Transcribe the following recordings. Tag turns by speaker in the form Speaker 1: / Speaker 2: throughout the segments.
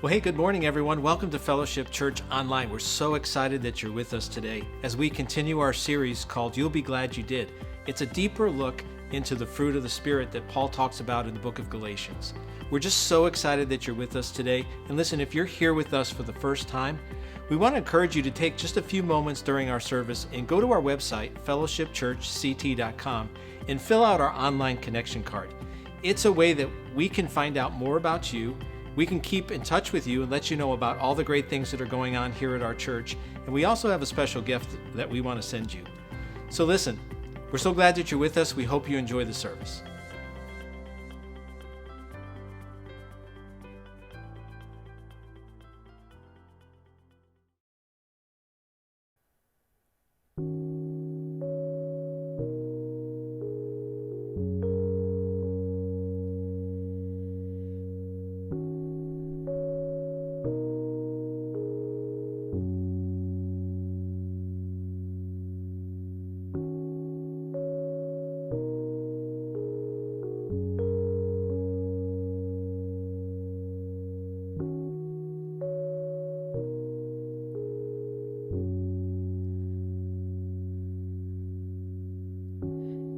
Speaker 1: Well, hey, good morning, everyone. Welcome to Fellowship Church Online. We're so excited that you're with us today as we continue our series called You'll Be Glad You Did. It's a deeper look into the fruit of the Spirit that Paul talks about in the book of Galatians. We're just so excited that you're with us today. And listen, if you're here with us for the first time, we want to encourage you to take just a few moments during our service and go to our website, fellowshipchurchct.com, and fill out our online connection card. It's a way that we can find out more about you. We can keep in touch with you and let you know about all the great things that are going on here at our church. And we also have a special gift that we want to send you. So listen, we're so glad that you're with us. We hope you enjoy the service.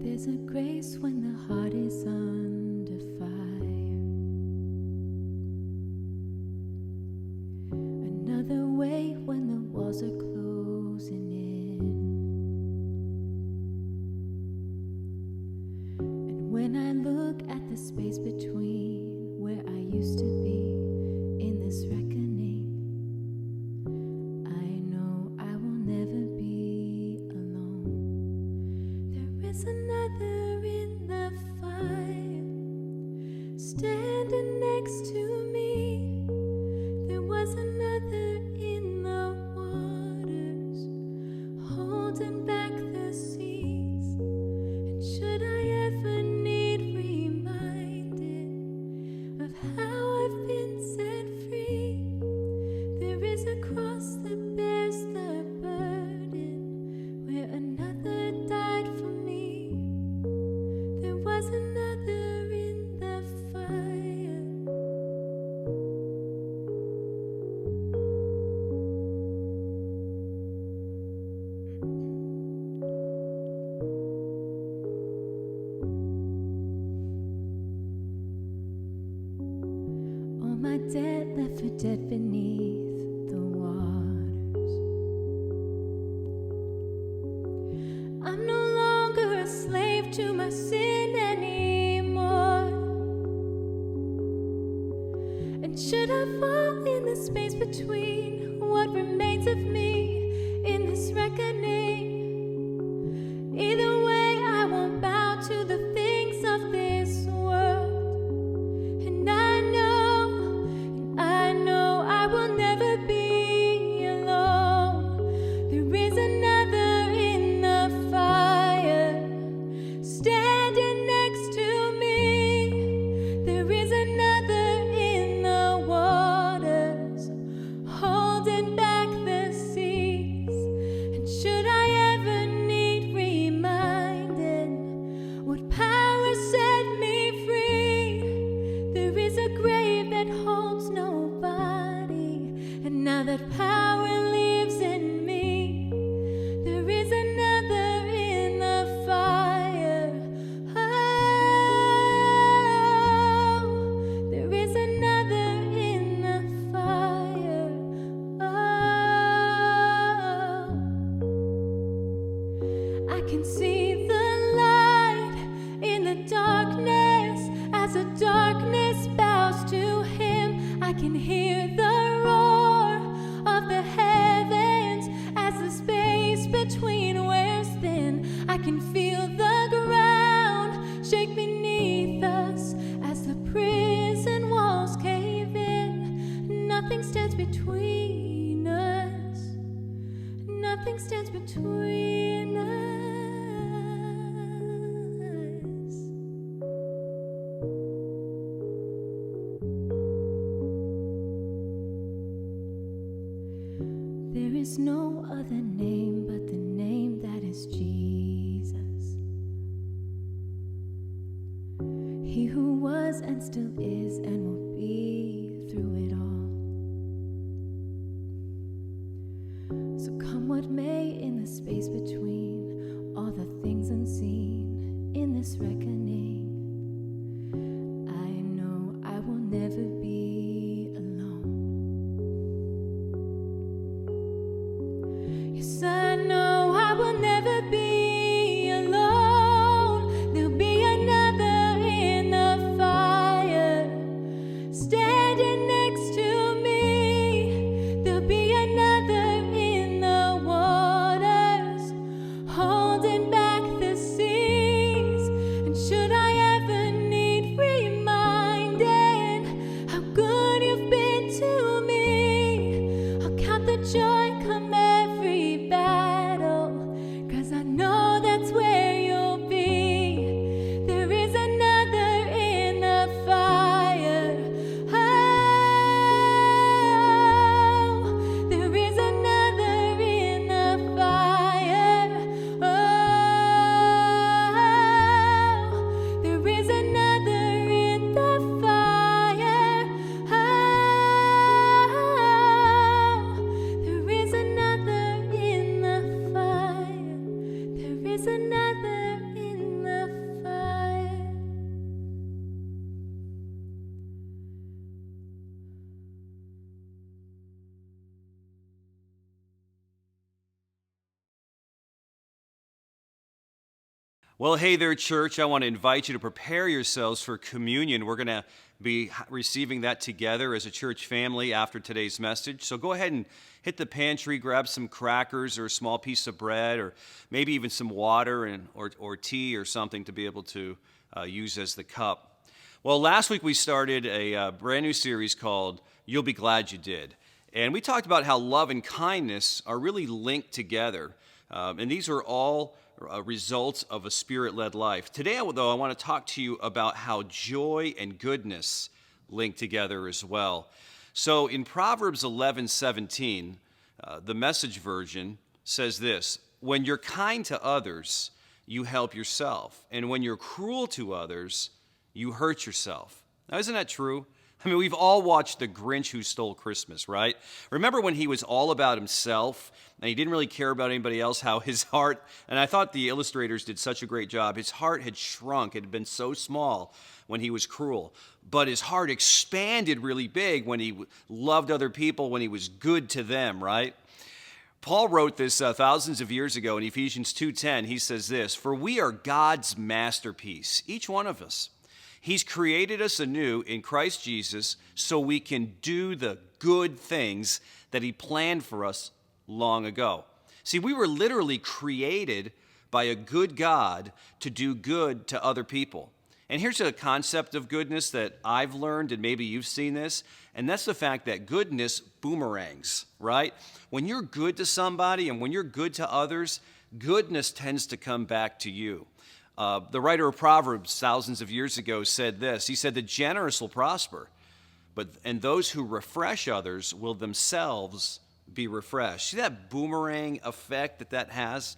Speaker 2: There's a grace when the heart is under fire, another way when the walls are closing in, and when I look at the space between where I used to be in this reckoning, I know I will never be alone. There is another in the fire, standing next to me. There was another in the waters, holding back the seas. And should I ever need reminded of how I've been set free, there is a cross that bears the burden where another died for me. There was another in the fire. All my debt left for dead beneath the waters. I'm no longer a slave to my sin anymore. And should I fall in the space between what remains of me in this reckoning, either way I won't bow to the things of this world. And I know I will never be alone. There is another in the fire, standing next to me. There is another in the waters, holding back the seas. And should I ever need reminded what power set me free, there is a grave that holds nobody, and now that power lives in me. There is another in the fire. Oh, there is another in the fire. Oh, I can see the light in the darkness as the darkness bows to Him. I can hear the roar of the heavens as the space between wears thin. I can feel the ground shake beneath us as the prison walls cave in. Nothing stands between us. Nothing stands between us. There is no other name but the name that is Jesus. He who was and still is and will be through it all. what may in the space between all the things unseen in this reckoning. I know I will never be alone. Yes, I know I will never be alone. There'll be another in the fire, standing next to me. There'll be another in the waters, holding back the seas. And should I ever need reminding how good you've been to me, I'll count the joy come every battle, 'cause I know that's where you'll be. There is another in the fire. Oh, there is another in the fire. Oh, there is another in the fire. Oh, there is another in the fire. There is another in the fire.
Speaker 3: Well, hey there, church. I want to invite you to prepare yourselves for communion. We're going to be receiving that together as a church family after today's message. So go ahead and hit the pantry, grab some crackers or a small piece of bread, or maybe even some water or tea or something to be able to use as the cup. Well, last week we started a brand new series called You'll Be Glad You Did. And we talked about how love and kindness are really linked together. And these are all results of a Spirit-led life. Today, though, I want to talk to you about how joy and goodness link together as well. So in Proverbs 11:17, the Message version says this: when you're kind to others, you help yourself. And when you're cruel to others, you hurt yourself. Now, isn't that true? I mean, we've all watched The Grinch Who Stole Christmas, right? Remember when he was all about himself and he didn't really care about anybody else, how his heart, and I thought the illustrators did such a great job, his heart had shrunk. It had been so small when he was cruel, but his heart expanded really big when he loved other people, when he was good to them, right? Paul wrote this thousands of years ago in Ephesians 2:10. He says this: for we are God's masterpiece, each one of us. He's created us anew in Christ Jesus so we can do the good things that he planned for us long ago. See, we were literally created by a good God to do good to other people. And here's a concept of goodness that I've learned, and maybe you've seen this, and that's the fact that goodness boomerangs, right? When you're good to somebody and when you're good to others, goodness tends to come back to you. The writer of Proverbs thousands of years ago said this. He said, the generous will prosper, and those who refresh others will themselves be refreshed. See that boomerang effect that has?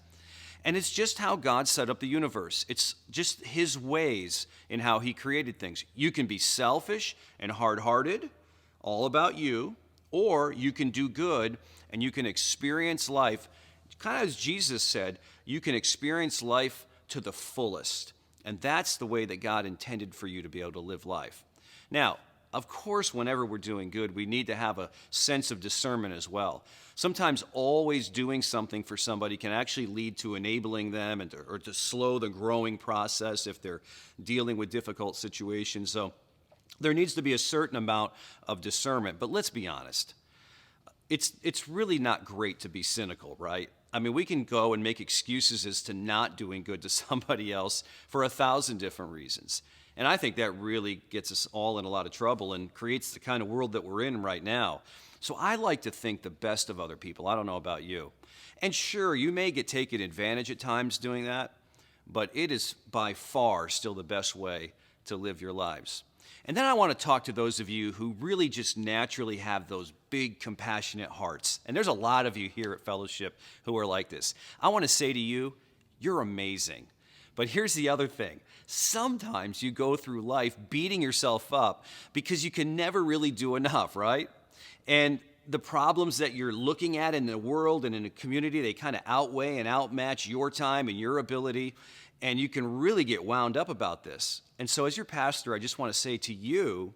Speaker 3: And it's just how God set up the universe. It's just his ways in how he created things. You can be selfish and hard-hearted, all about you, or you can do good and you can experience life. Kind of as Jesus said, you can experience life to the fullest. And that's the way that God intended for you to be able to live life. Now, of course, whenever we're doing good, we need to have a sense of discernment as well. Sometimes always doing something for somebody can actually lead to enabling them or to slow the growing process if they're dealing with difficult situations. So there needs to be a certain amount of discernment. But let's be honest. It's really not great to be cynical, right? I mean, we can go and make excuses as to not doing good to somebody else for 1,000 different reasons. And I think that really gets us all in a lot of trouble and creates the kind of world that we're in right now. So I like to think the best of other people. I don't know about you. And sure, you may get taken advantage at times doing that, but it is by far still the best way to live your lives. And then I want to talk to those of you who really just naturally have those big, compassionate hearts. And there's a lot of you here at Fellowship who are like this. I want to say to you, you're amazing. But here's the other thing. Sometimes you go through life beating yourself up because you can never really do enough, right? And the problems that you're looking at in the world and in the community, they kind of outweigh and outmatch your time and your ability, and you can really get wound up about this. And so as your pastor, I just want to say to you,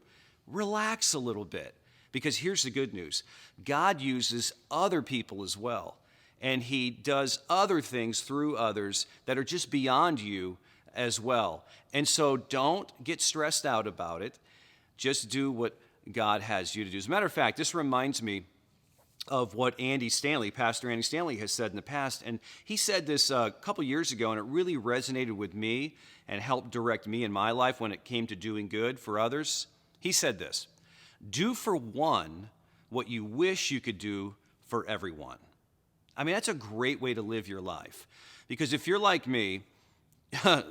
Speaker 3: relax a little bit, because here's the good news. God uses other people as well, and he does other things through others that are just beyond you as well. And so don't get stressed out about it. Just do what God has you to do. As a matter of fact, this reminds me of what Pastor Andy Stanley has said in the past. And he said this a couple years ago, and it really resonated with me and helped direct me in my life when it came to doing good for others. He said this: do for one what you wish you could do for everyone. I mean, that's a great way to live your life. Because if you're like me,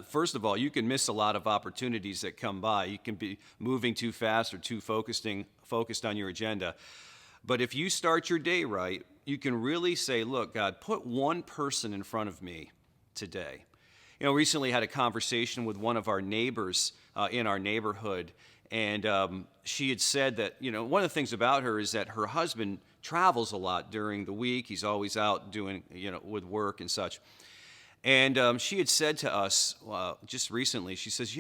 Speaker 3: first of all, you can miss a lot of opportunities that come by. You can be moving too fast or too focused on your agenda. But if you start your day right, you can really say, look, God, put one person in front of me today. Recently had a conversation with one of our neighbors in our neighborhood, and she had said that, one of the things about her is that her husband travels a lot during the week. He's always out doing, with work and such. And she had said to us just recently, she says,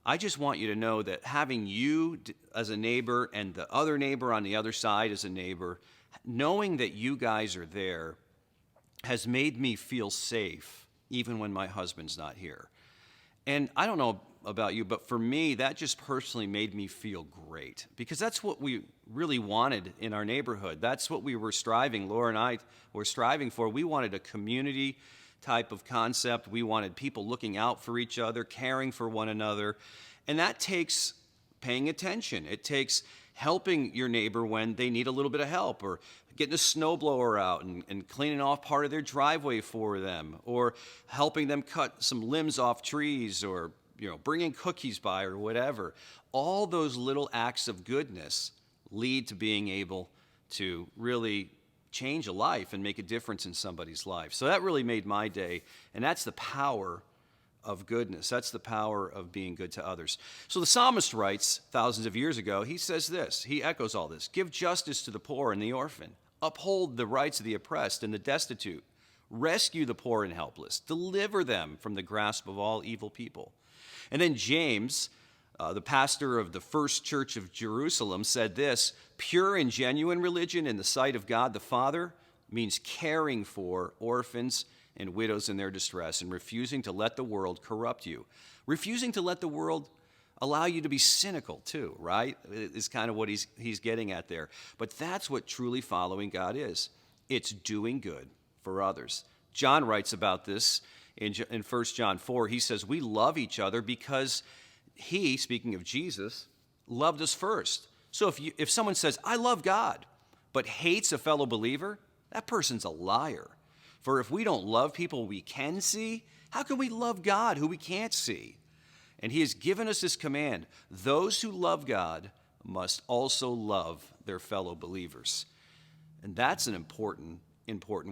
Speaker 3: I just want you to know that having you as a neighbor and the other neighbor on the other side as a neighbor, knowing that you guys are there has made me feel safe even when my husband's not here. And I don't know about you, but for me, that just personally made me feel great, because that's what we really wanted in our neighborhood. That's what we were striving, Laura and I were striving for. We wanted a community type of concept. We wanted people looking out for each other, caring for one another. And that takes paying attention. It takes helping your neighbor when they need a little bit of help, or getting a snowblower out and cleaning off part of their driveway for them, or helping them cut some limbs off trees, or bringing cookies by, or whatever. All those little acts of goodness lead to being able to really change a life and make a difference in somebody's life. So that really made my day, and that's the power of goodness. That's the power of being good to others. So the psalmist writes thousands of years ago, he says this, he echoes all this: give justice to the poor and the orphan, uphold the rights of the oppressed and the destitute, rescue the poor and helpless, deliver them from the grasp of all evil people. And then James, the pastor of the first church of Jerusalem, said this: pure and genuine religion in the sight of God the Father means caring for orphans and widows in their distress, and refusing to let the world corrupt you. Refusing to let the world allow you to be cynical too, right? Is kind of what he's getting at there. But that's what truly following God is. It's doing good for others. John writes about this in 1 John 4. He says, we love each other because he, speaking of Jesus, loved us first. So if someone says, I love God, but hates a fellow believer, that person's a liar. For if we don't love people we can see, how can we love God who we can't see? And he has given us this command: those who love God must also love their fellow believers. And that's an important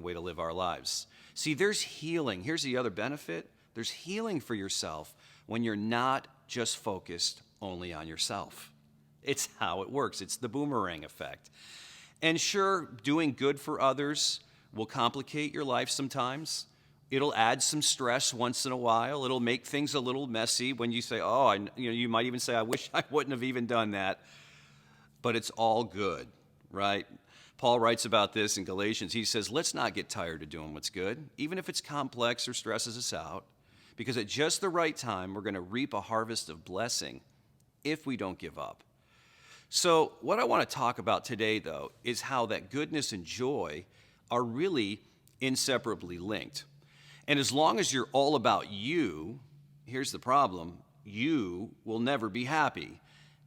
Speaker 3: way to live our lives. See, there's healing. Here's the other benefit. There's healing for yourself when you're not just focused only on yourself. It's how it works. It's the boomerang effect. And sure, doing good for others will complicate your life sometimes. It'll add some stress once in a while. It'll make things a little messy when you say, you might even say, I wish I wouldn't have even done that. But it's all good, right? Paul writes about this in Galatians. He says, let's not get tired of doing what's good, even if it's complex or stresses us out, because at just the right time, we're going to reap a harvest of blessing if we don't give up. So what I want to talk about today, though, is how that goodness and joy are really inseparably linked. And as long as you're all about you, here's the problem: you will never be happy.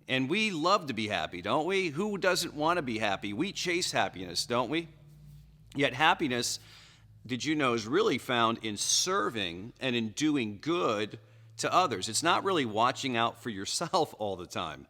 Speaker 3: And we love to be happy, don't we? Who doesn't want to be happy? We chase happiness, don't we? Yet happiness, did you know, is really found in serving and in doing good to others. It's not really watching out for yourself all the time.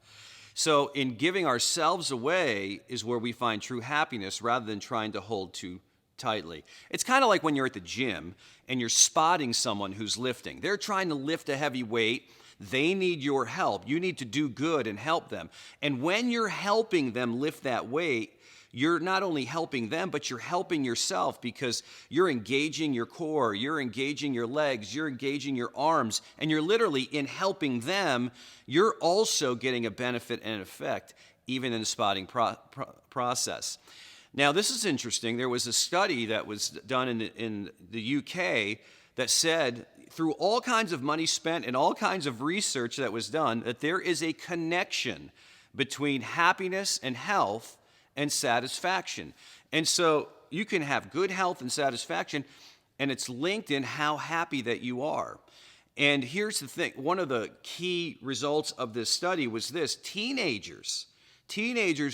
Speaker 3: So in giving ourselves away is where we find true happiness, rather than trying to hold too tightly. It's kind of like when you're at the gym and you're spotting someone who's lifting. They're trying to lift a heavy weight. They need your help. You need to do good and help them. And when you're helping them lift that weight, you're not only helping them, but you're helping yourself because you're engaging your core, you're engaging your legs, you're engaging your arms, and you're literally, in helping them, you're also getting a benefit and an effect, even in the spotting process. Now, this is interesting. There was a study that was done in the UK that said, through all kinds of money spent and all kinds of research that was done, that there is a connection between happiness and health and satisfaction. And so you can have good health and satisfaction, and it's linked in how happy that you are. And here's the thing. One of the key results of this study was this. Teenagers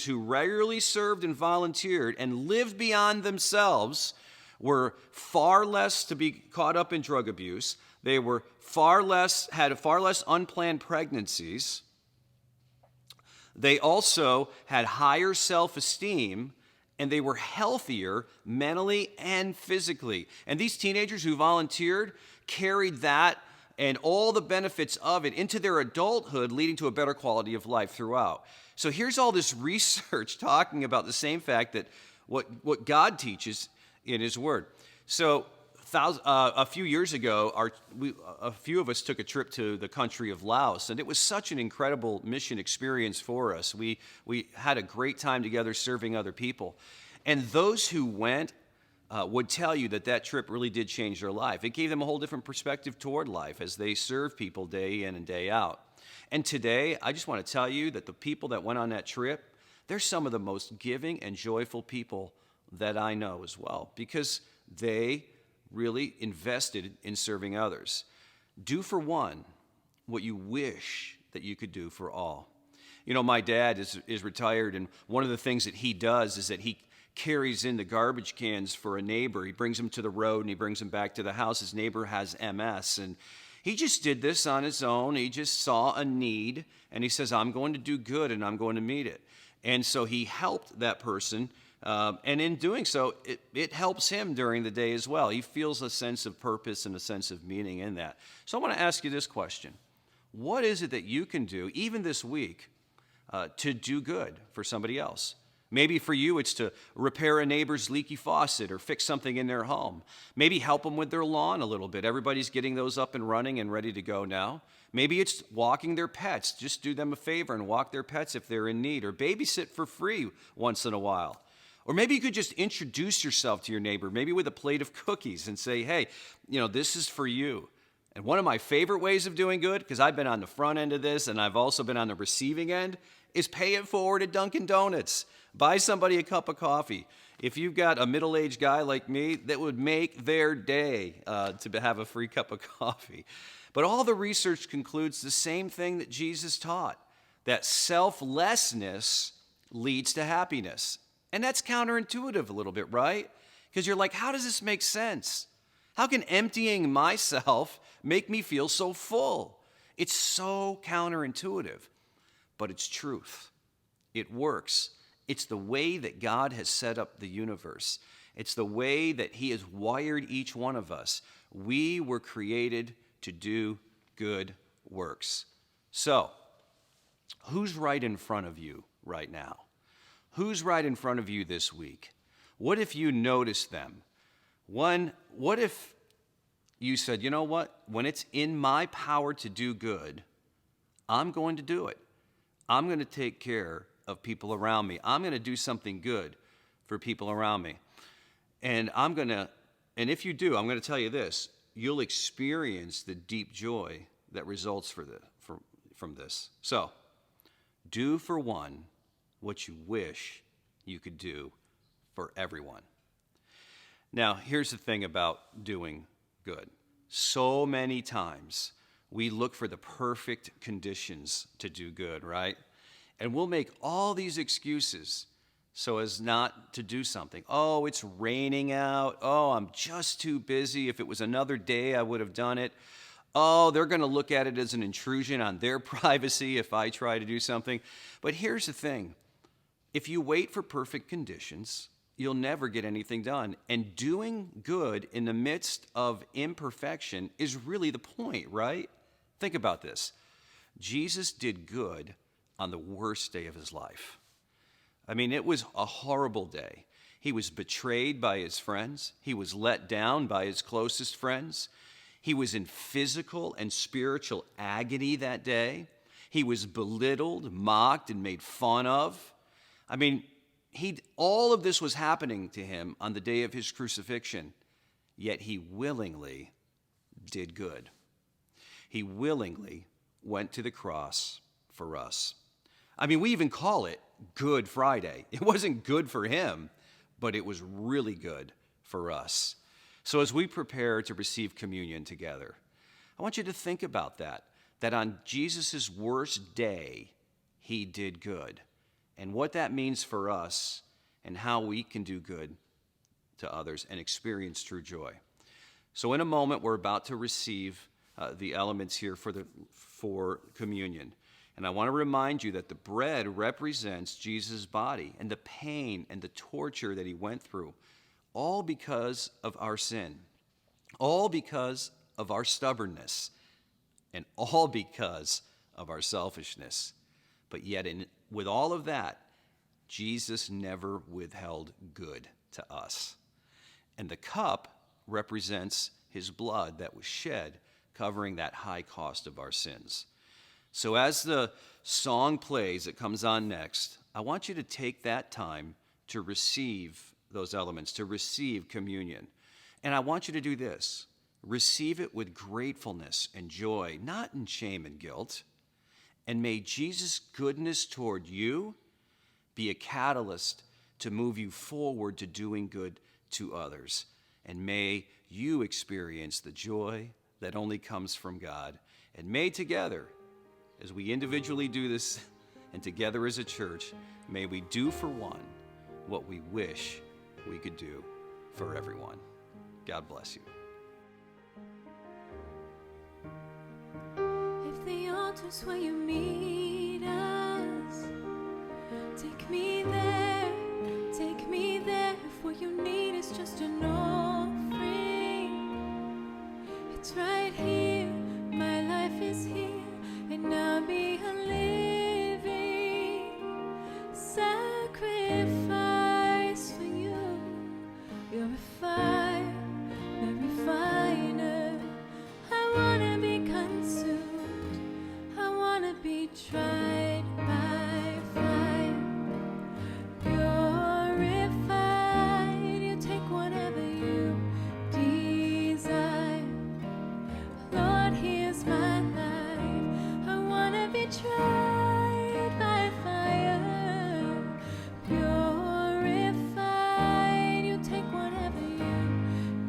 Speaker 3: who regularly served and volunteered and lived beyond themselves were far less to be caught up in drug abuse. They were had far less unplanned pregnancies. They also had higher self-esteem, and they were healthier mentally and physically. And these teenagers who volunteered carried that and all the benefits of it into their adulthood, leading to a better quality of life throughout. So here's all this research talking about the same fact that what God teaches in His Word. So a few years ago, a few of us took a trip to the country of Laos, and it was such an incredible mission experience for us. We had a great time together serving other people. And those who went would tell you that trip really did change their life. It gave them a whole different perspective toward life as they serve people day in and day out. And today, I just want to tell you that the people that went on that trip, they're some of the most giving and joyful people that I know as well, because they really invested in serving others. Do for one what you wish that you could do for all. You know, my dad is retired, and one of the things that he does is that he carries in the garbage cans for a neighbor. He brings them to the road and he brings them back to the house. His neighbor has MS, and he just did this on his own. He just saw a need, and he says, I'm going to do good, and I'm going to meet it. And so he helped that person, and in doing so, it helps him during the day as well. He feels a sense of purpose and a sense of meaning in that. So I want to ask you this question. What is it that you can do, even this week, to do good for somebody else? Maybe for you, it's to repair a neighbor's leaky faucet or fix something in their home. Maybe help them with their lawn a little bit. Everybody's getting those up and running and ready to go now. Maybe it's walking their pets. Just do them a favor and walk their pets if they're in need, or babysit for free once in a while. Or maybe you could just introduce yourself to your neighbor, maybe with a plate of cookies, and say, hey, this is for you. And one of my favorite ways of doing good, because I've been on the front end of this and I've also been on the receiving end, is pay it forward at Dunkin' Donuts. Buy somebody a cup of coffee. If you've got a middle-aged guy like me, that would make their day to have a free cup of coffee. But all the research concludes the same thing that Jesus taught, that selflessness leads to happiness. And that's counterintuitive a little bit, right? Because you're like, how does this make sense? How can emptying myself make me feel so full? It's so counterintuitive, but it's truth. It works. It's the way that God has set up the universe. It's the way that He has wired each one of us. We were created to do good works. So, who's right in front of you right now? Who's right in front of you this week? What if you noticed them? What if you said, you know what? When it's in my power to do good, I'm going to do it. I'm going to take care of people around me. I'm going to do something good for people around me. And if you do, I'm going to tell you this, you'll experience the deep joy that results from this. So, do for one what you wish you could do for everyone. Now, here's the thing about doing good. So many times we look for the perfect conditions to do good, right? And we'll make all these excuses so as not to do something. Oh, it's raining out. Oh, I'm just too busy. If it was another day, I would have done it. Oh, they're going to look at it as an intrusion on their privacy if I try to do something. But here's the thing. If you wait for perfect conditions, you'll never get anything done. And doing good in the midst of imperfection is really the point, right? Think about this. Jesus did good on the worst day of his life. I mean, it was a horrible day. He was betrayed by his friends. He was let down by his closest friends. He was in physical and spiritual agony that day. He was belittled, mocked, and made fun of. I mean, all of this was happening to him on the day of his crucifixion, yet he willingly did good. He willingly went to the cross for us. I mean, we even call it Good Friday. It wasn't good for him, but it was really good for us. So as we prepare to receive communion together, I want you to think about that on Jesus' worst day, he did good, and what that means for us and how we can do good to others and experience true joy. So in a moment, we're about to receive the elements here for communion. And I want to remind you that the bread represents Jesus' body and the pain and the torture that he went through, all because of our sin, all because of our stubbornness, and all because of our selfishness. But yet, with all of that, Jesus never withheld good to us. And the cup represents his blood that was shed, covering that high cost of our sins. So as the song plays that comes on next, I want you to take that time to receive those elements, to receive communion. And I want you to do this. Receive it with gratefulness and joy, not in shame and guilt. And may Jesus' goodness toward you be a catalyst to move you forward to doing good to others. And may you experience the joy that only comes from God. And may together, as we individually do this and together as a church, may we do for one what we wish we could do for everyone. God bless you.
Speaker 2: If the altar's where you meet us, take me there, take me there. If what you need is just an offering, it's right here, my life is here, and I'll be a living sacrifice for you. You're a fire, the refiner. I wanna be consumed, I wanna be tried by fire. Purified, you take whatever you desire. Lord, here's my life, I wanna be tried by fire. Purified, you take whatever you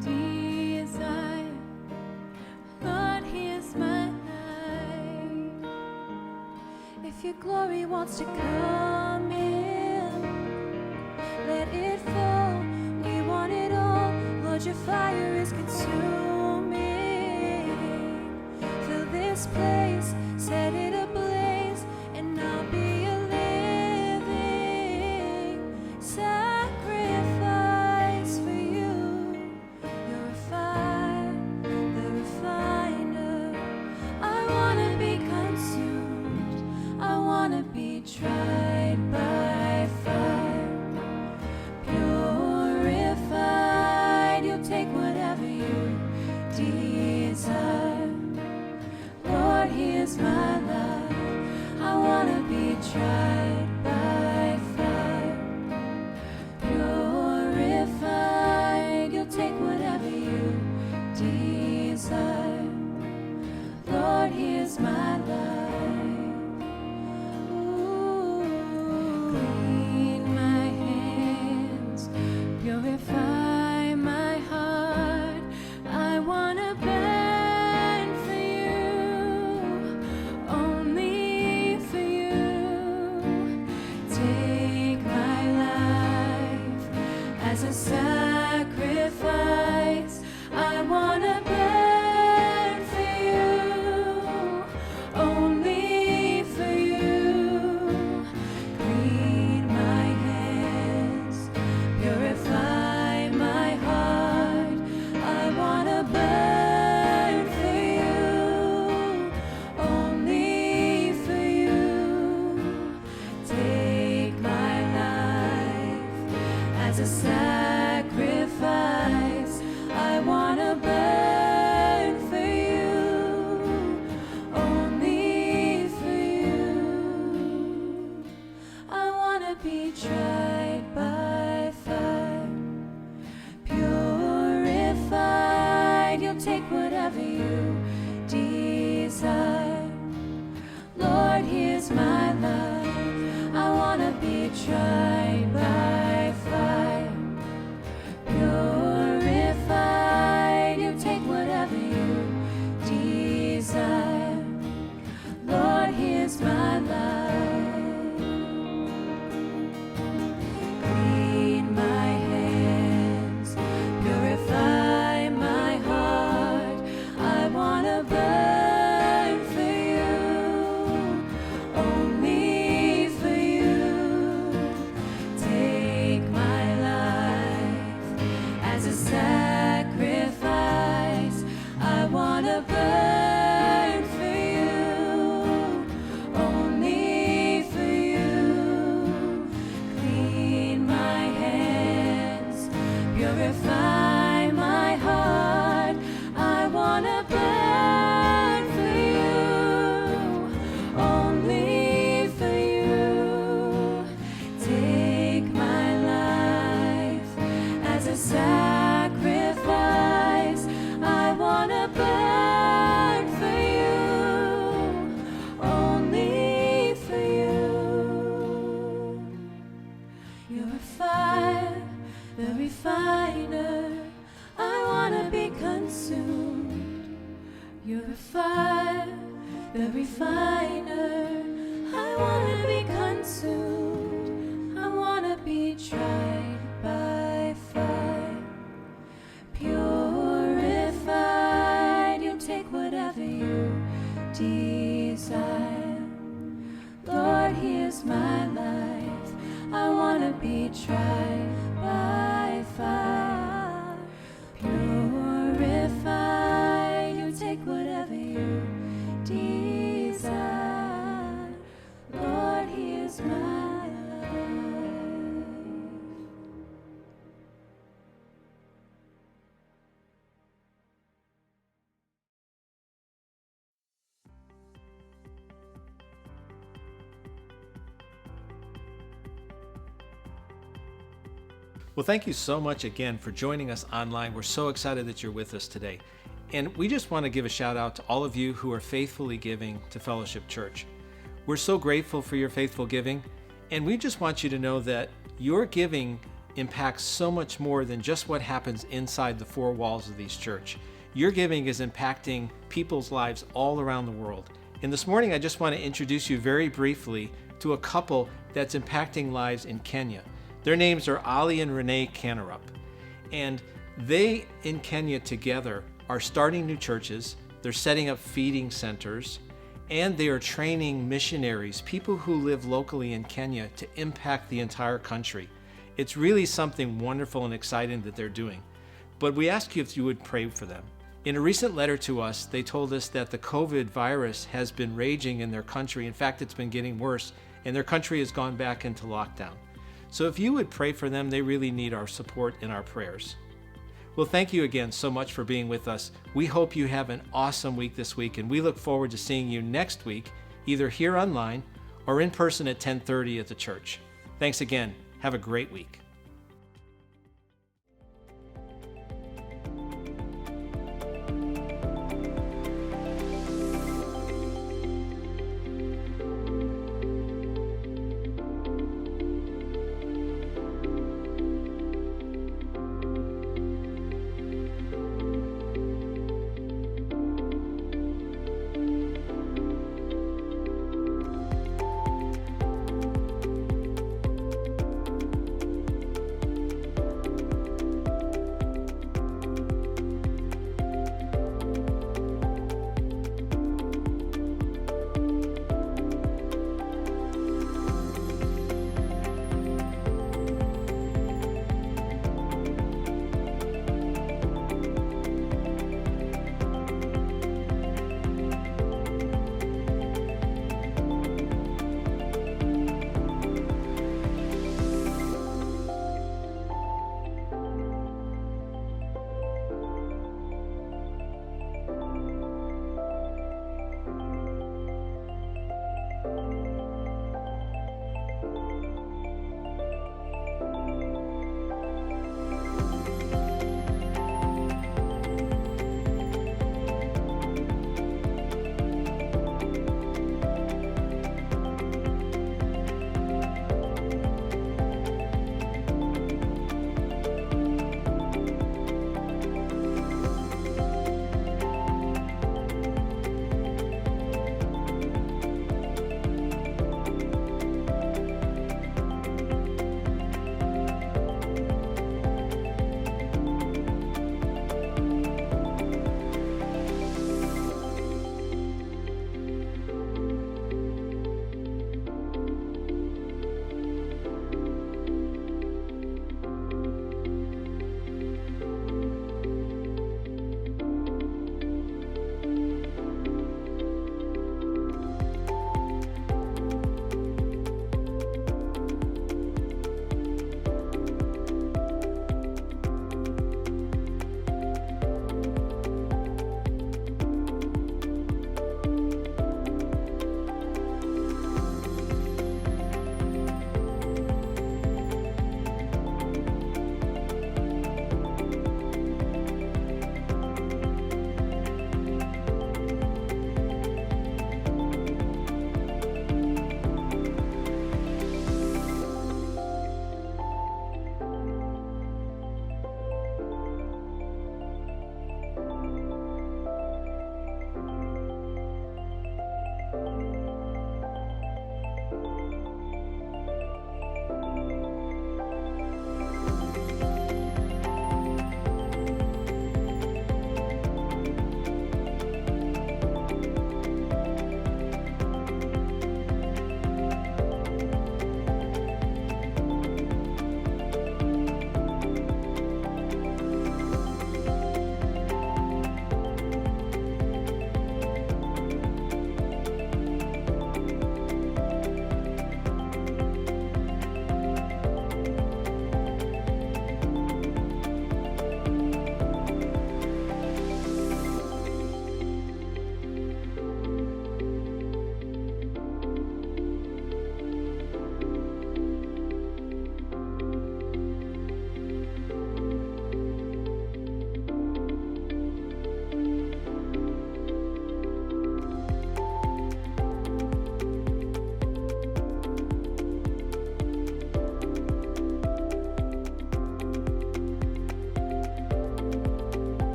Speaker 2: desire. Lord, here's my life. If your glory wants to come in, let it fall. We want it all. Lord, your fire is consuming. Fill this place, set it ablaze, and I'll be a living sacrifice for you. You're a fire, the refiner. I wanna be consumed, I wanna be tried by fire. Purified, you'll take whatever you desire. Lord, here's my life, I wanna be tried by fire. Purified, you'll take whatever you desire. Lord, here's my life. Ooh. Lord, here's my life. I wanna be tried by fire, purified. You take whatever you desire. Lord, here's my life. Clean my hands, purify my heart. I wanna burn for you, only for you. Take my life as a sacrifice. I wanna burn for you, only for you. Clean my hands, purify my heart. I wanna burn for you, only for you. Take my life as a sacrifice. I wanna burn for you, only for you. You're a fire, the refiner. I wanna be consumed. You're a fire, the refiner. I wanna be consumed. I wanna be tried by fire, purified. You take whatever you desire. Lord, here's my life. I wanna be tried by fire, purified. You take whatever you desire. Lord, here's my life.
Speaker 1: Well, thank you so much again for joining us online. We're so excited that you're with us today. And we just want to give a shout out to all of you who are faithfully giving to Fellowship Church. We're so grateful for your faithful giving, and we just want you to know that your giving impacts so much more than just what happens inside the four walls of these church. Your giving is impacting people's lives all around the world. And this morning, I just want to introduce you very briefly to a couple that's impacting lives in Kenya. Their names are Ali and Renee Kanerup. And they, in Kenya together, are starting new churches. They're setting up feeding centers, and they are training missionaries, people who live locally in Kenya, to impact the entire country. It's really something wonderful and exciting that they're doing. But we ask you if you would pray for them. In a recent letter to us, they told us that the COVID virus has been raging in their country. In fact, it's been getting worse, and their country has gone back into lockdown. So if you would pray for them, they really need our support and our prayers. Well, thank you again so much for being with us. We hope you have an awesome week this week, and we look forward to seeing you next week, either here online or in person at 10:30 at the church. Thanks again. Have a great week.